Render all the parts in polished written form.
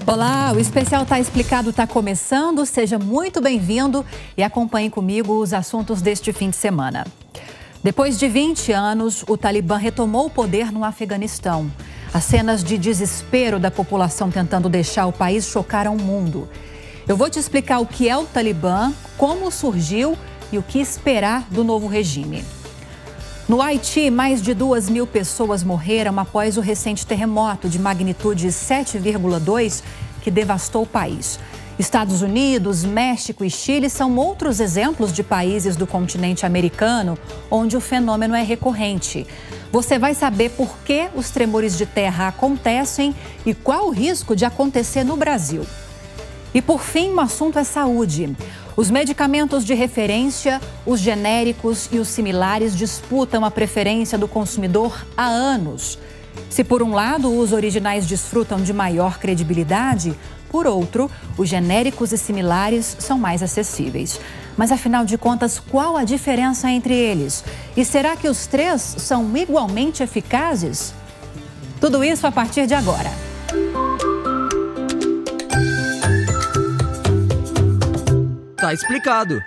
Olá, o Especial Tá Explicado está começando. Seja muito bem-vindo e acompanhe comigo os assuntos deste fim de semana. Depois de 20 anos, o Talibã retomou o poder no Afeganistão. As cenas de desespero da população tentando deixar o país chocaram o mundo. Eu vou te explicar o que é o Talibã, como surgiu e o que esperar do novo regime. No Haiti, mais de 2.000 pessoas morreram após o recente terremoto de magnitude 7,2 que devastou o país. Estados Unidos, México e Chile são outros exemplos de países do continente americano onde o fenômeno é recorrente. Você vai saber por que os tremores de terra acontecem e qual o risco de acontecer no Brasil. E por fim, o assunto é saúde. Os medicamentos de referência, os genéricos e os similares disputam a preferência do consumidor há anos. Se por um lado os originais desfrutam de maior credibilidade, por outro, os genéricos e similares são mais acessíveis. Mas afinal de contas, qual a diferença entre eles? E será que os três são igualmente eficazes? Tudo isso a partir de agora. Tá explicado.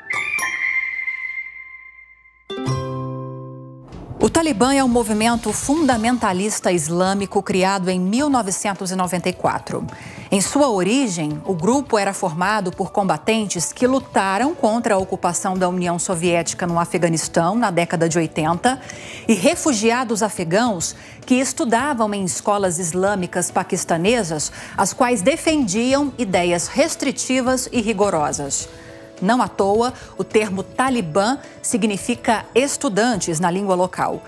O Talibã é um movimento fundamentalista islâmico criado em 1994. Em sua origem, o grupo era formado por combatentes que lutaram contra a ocupação da União Soviética no Afeganistão na década de 80 e refugiados afegãos que estudavam em escolas islâmicas paquistanesas, as quais defendiam ideias restritivas e rigorosas. Não à toa, o termo Talibã significa estudantes na língua local.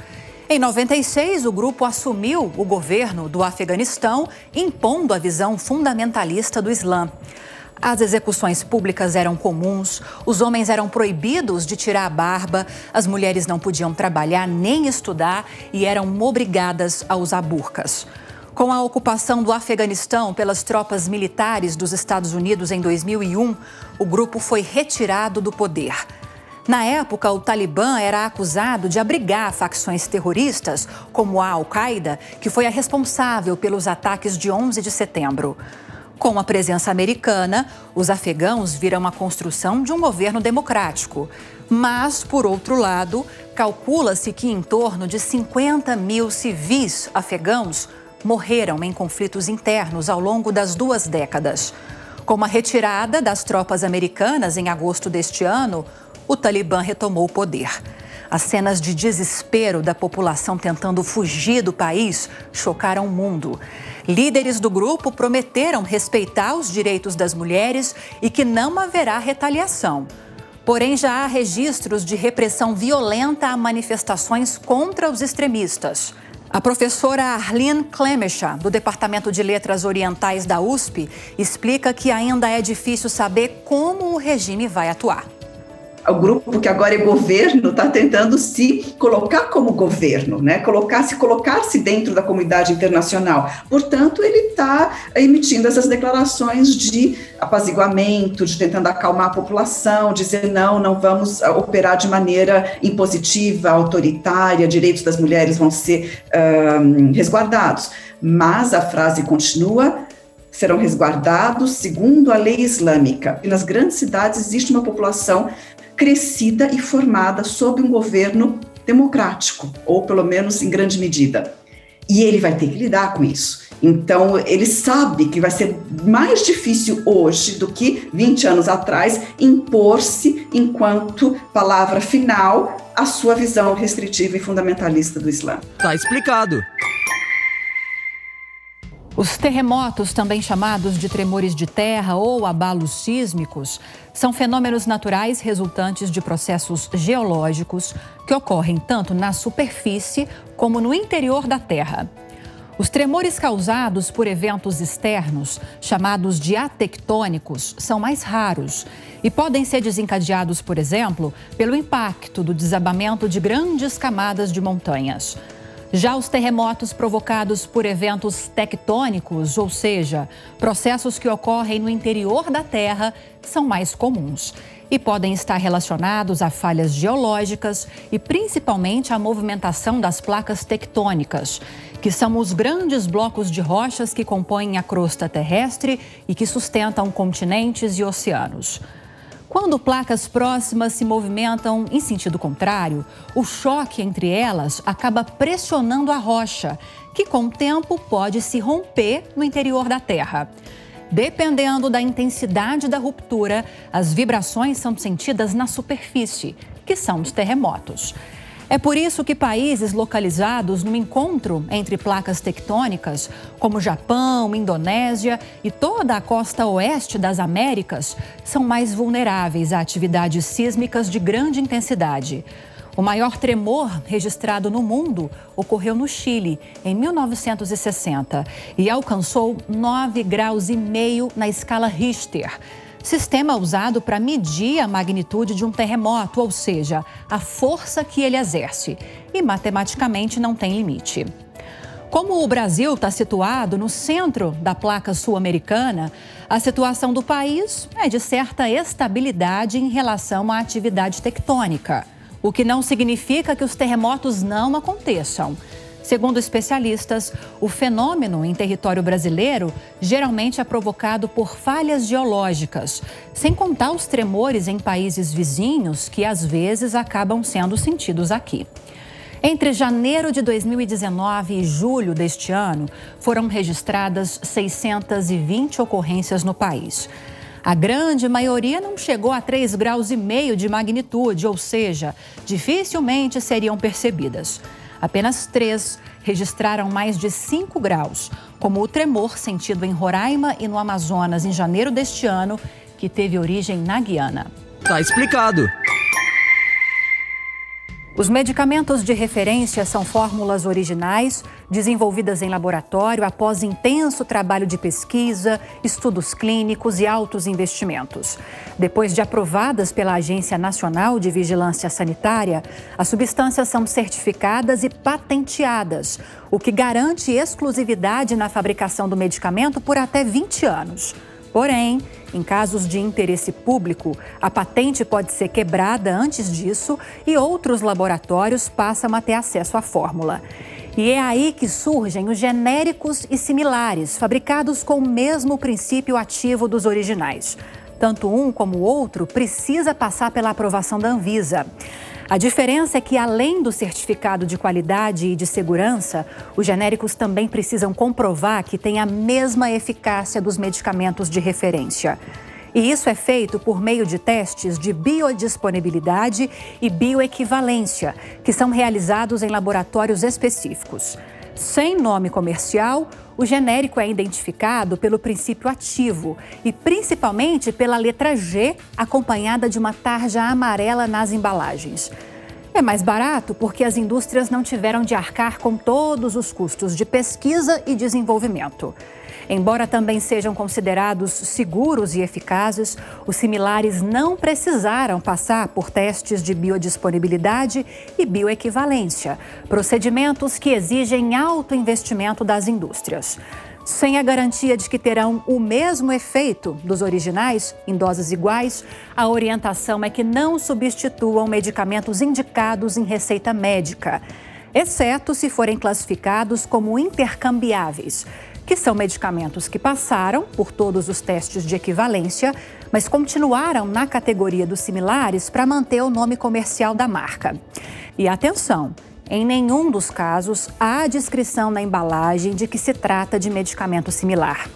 Em 96, o grupo assumiu o governo do Afeganistão, impondo a visão fundamentalista do Islã. As execuções públicas eram comuns, os homens eram proibidos de tirar a barba, as mulheres não podiam trabalhar nem estudar e eram obrigadas a usar burcas. Com a ocupação do Afeganistão pelas tropas militares dos Estados Unidos em 2001, o grupo foi retirado do poder. Na época, o Talibã era acusado de abrigar facções terroristas, como a Al-Qaeda, que foi a responsável pelos ataques de 11 de setembro. Com a presença americana, os afegãos viram a construção de um governo democrático. Mas, por outro lado, calcula-se que em torno de 50 mil civis afegãos morreram em conflitos internos ao longo das 2 décadas. Com a retirada das tropas americanas em agosto deste ano, o Talibã retomou o poder. As cenas de desespero da população tentando fugir do país chocaram o mundo. Líderes do grupo prometeram respeitar os direitos das mulheres e que não haverá retaliação. Porém, já há registros de repressão violenta a manifestações contra os extremistas. A professora Arlene Clemecha, do Departamento de Letras Orientais da USP, explica que ainda é difícil saber como o regime vai atuar. O grupo que agora é governo está tentando se colocar como governo, né? Colocar-se dentro da comunidade internacional. Portanto, ele está emitindo essas declarações de apaziguamento, de tentando acalmar a população, dizer não vamos operar de maneira impositiva, autoritária, direitos das mulheres vão ser resguardados. Mas a frase continua: serão resguardados segundo a lei islâmica. E nas grandes cidades existe uma população crescida e formada sob um governo democrático, ou pelo menos em grande medida. E ele vai ter que lidar com isso. Então, ele sabe que vai ser mais difícil hoje do que 20 anos atrás impor-se, enquanto palavra final, a sua visão restritiva e fundamentalista do Islã. Tá explicado. Os terremotos, também chamados de tremores de terra ou abalos sísmicos, são fenômenos naturais resultantes de processos geológicos que ocorrem tanto na superfície como no interior da Terra. Os tremores causados por eventos externos, chamados de atectônicos, são mais raros e podem ser desencadeados, por exemplo, pelo impacto do desabamento de grandes camadas de montanhas. Já os terremotos provocados por eventos tectônicos, ou seja, processos que ocorrem no interior da Terra, são mais comuns e podem estar relacionados a falhas geológicas e principalmente à movimentação das placas tectônicas, que são os grandes blocos de rochas que compõem a crosta terrestre e que sustentam continentes e oceanos. Quando placas próximas se movimentam em sentido contrário, o choque entre elas acaba pressionando a rocha, que com o tempo pode se romper no interior da Terra. Dependendo da intensidade da ruptura, as vibrações são sentidas na superfície, que são os terremotos. É por isso que países localizados no encontro entre placas tectônicas, como Japão, Indonésia e toda a costa oeste das Américas, são mais vulneráveis a atividades sísmicas de grande intensidade. O maior tremor registrado no mundo ocorreu no Chile, em 1960, e alcançou 9,5 graus na escala Richter, sistema usado para medir a magnitude de um terremoto, ou seja, a força que ele exerce, e matematicamente não tem limite. Como o Brasil está situado no centro da placa sul-americana, a situação do país é de certa estabilidade em relação à atividade tectônica, o que não significa que os terremotos não aconteçam. Segundo especialistas, o fenômeno em território brasileiro geralmente é provocado por falhas geológicas, sem contar os tremores em países vizinhos que às vezes acabam sendo sentidos aqui. Entre janeiro de 2019 e julho deste ano, foram registradas 620 ocorrências no país. A grande maioria não chegou a 3,5 graus de magnitude, ou seja, dificilmente seriam percebidas. Apenas 3 registraram mais de 5 graus, como o tremor sentido em Roraima e no Amazonas em janeiro deste ano, que teve origem na Guiana. Tá explicado. Os medicamentos de referência são fórmulas originais, desenvolvidas em laboratório após intenso trabalho de pesquisa, estudos clínicos e altos investimentos. Depois de aprovadas pela Agência Nacional de Vigilância Sanitária, as substâncias são certificadas e patenteadas, o que garante exclusividade na fabricação do medicamento por até 20 anos. Porém, em casos de interesse público, a patente pode ser quebrada antes disso e outros laboratórios passam a ter acesso à fórmula. E é aí que surgem os genéricos e similares, fabricados com o mesmo princípio ativo dos originais. Tanto um como o outro precisa passar pela aprovação da Anvisa. A diferença é que, além do certificado de qualidade e de segurança, os genéricos também precisam comprovar que têm a mesma eficácia dos medicamentos de referência. E isso é feito por meio de testes de biodisponibilidade e bioequivalência, que são realizados em laboratórios específicos. Sem nome comercial, o genérico é identificado pelo princípio ativo e principalmente pela letra G, acompanhada de uma tarja amarela nas embalagens. É mais barato porque as indústrias não tiveram de arcar com todos os custos de pesquisa e desenvolvimento. Embora também sejam considerados seguros e eficazes, os similares não precisaram passar por testes de biodisponibilidade e bioequivalência, procedimentos que exigem alto investimento das indústrias. Sem a garantia de que terão o mesmo efeito dos originais, em doses iguais, a orientação é que não substituam medicamentos indicados em receita médica, exceto se forem classificados como intercambiáveis, que são medicamentos que passaram por todos os testes de equivalência, mas continuaram na categoria dos similares para manter o nome comercial da marca. E atenção, em nenhum dos casos há descrição na embalagem de que se trata de medicamento similar.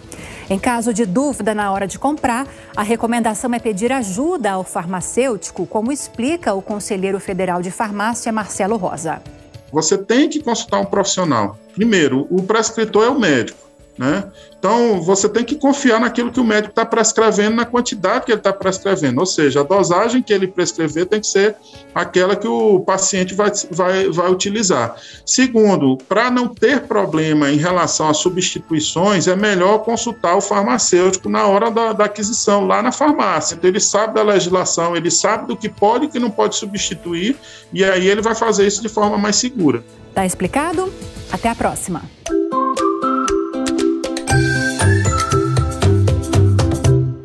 Em caso de dúvida na hora de comprar, a recomendação é pedir ajuda ao farmacêutico, como explica o conselheiro federal de farmácia, Marcelo Rosa. Você tem que consultar um profissional. Primeiro, o prescritor é o médico. né? Então, você tem que confiar naquilo que o médico está prescrevendo, na quantidade que ele está prescrevendo, ou seja, a dosagem que ele prescrever tem que ser aquela que o paciente vai utilizar. Segundo, para não ter problema em relação a substituições, é melhor consultar o farmacêutico na hora da aquisição, lá na farmácia. Então, ele sabe da legislação, ele sabe do que pode e que não pode substituir, e aí ele vai fazer isso de forma mais segura. Tá explicado? Até a próxima.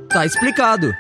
Tá explicado.